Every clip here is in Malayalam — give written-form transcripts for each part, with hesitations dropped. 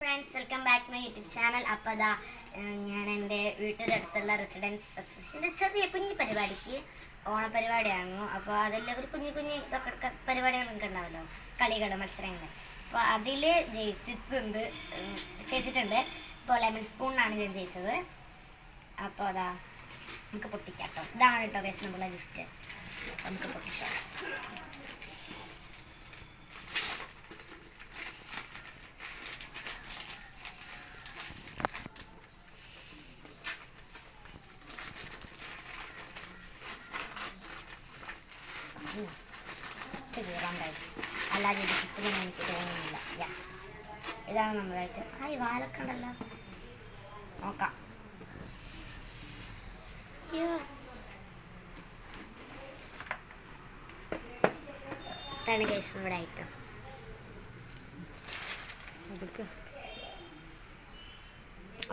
Friends, welcome back my YouTube channel. അപ്പോൾ അതാ ഞാൻ എൻ്റെ വീട്ടിൻ്റെ അടുത്തുള്ള റെസിഡൻസ് അസോസിയേഷൻ്റെ ചെറിയ കുഞ്ഞു പരിപാടിക്ക് ഓണപരിപാടിയായിരുന്നു. അപ്പോൾ അതിൽ ഒരു കുഞ്ഞു ഇതൊക്കെ പരിപാടികളൊക്കെ ഉണ്ടാവല്ലോ, കളികൾ, മത്സരങ്ങൾ. അപ്പോൾ അതിൽ ജയിച്ചിട്ടുണ്ട്. ഇപ്പോൾ ലെമൺ സ്പൂണിനാണ് ഞാൻ ജയിച്ചത്. അപ്പോൾ അതാ നമുക്ക് പൊട്ടിക്കാം കേട്ടോ. ഇതാണ് കേട്ടോ ഗൈസ് നമ്മളെ ഗിഫ്റ്റ്. നമുക്ക് പൊട്ടിക്കാം. അല്ലാതെ കിട്ടുമെന്ന് എനിക്ക് തോന്നുന്നില്ല. ഇതാണ് നമ്മളായിട്ട്. ഈ വാലൊക്കെ ഉണ്ടല്ലോ, നോക്കാം. ഇതാണ് കേസ് നമ്മുടെ ഐറ്റം.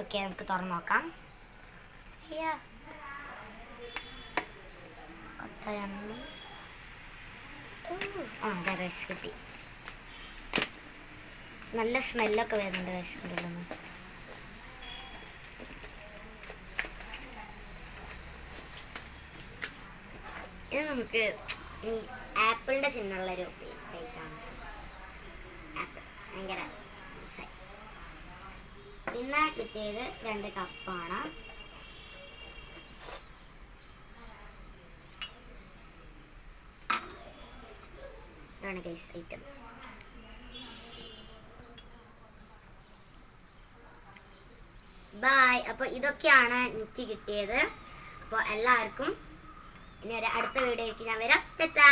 ഓക്കെ, നമുക്ക് തുറന്ന് നോക്കാം. അതാ റൈസ് കിട്ടി. നല്ല സ്മെല്ലൊക്കെ വരുന്നുണ്ട് റൈസിൻ്റെ ഉള്ളിൽ നിന്ന്. ഇത് നമുക്ക് ഈ ആപ്പിളിൻ്റെ ചിഹ്നമുള്ളൊരു പ്ലേറ്റാണ്. ആപ്പിൾ ഭയങ്കര. പിന്നെ കിട്ടിയത് 2 കപ്പാണ്. ഇതാണ് ഗൈസ് ഐറ്റംസ്. ബൈ. അപ്പോൾ ഇതൊക്കെയാണ് എനിക്ക് കിട്ടിയത്. അപ്പോൾ എല്ലാവർക്കും ഇനി അടുത്ത വീഡിയോയ്ക്ക് ഞാൻ വരാം. ടാറ്റാ.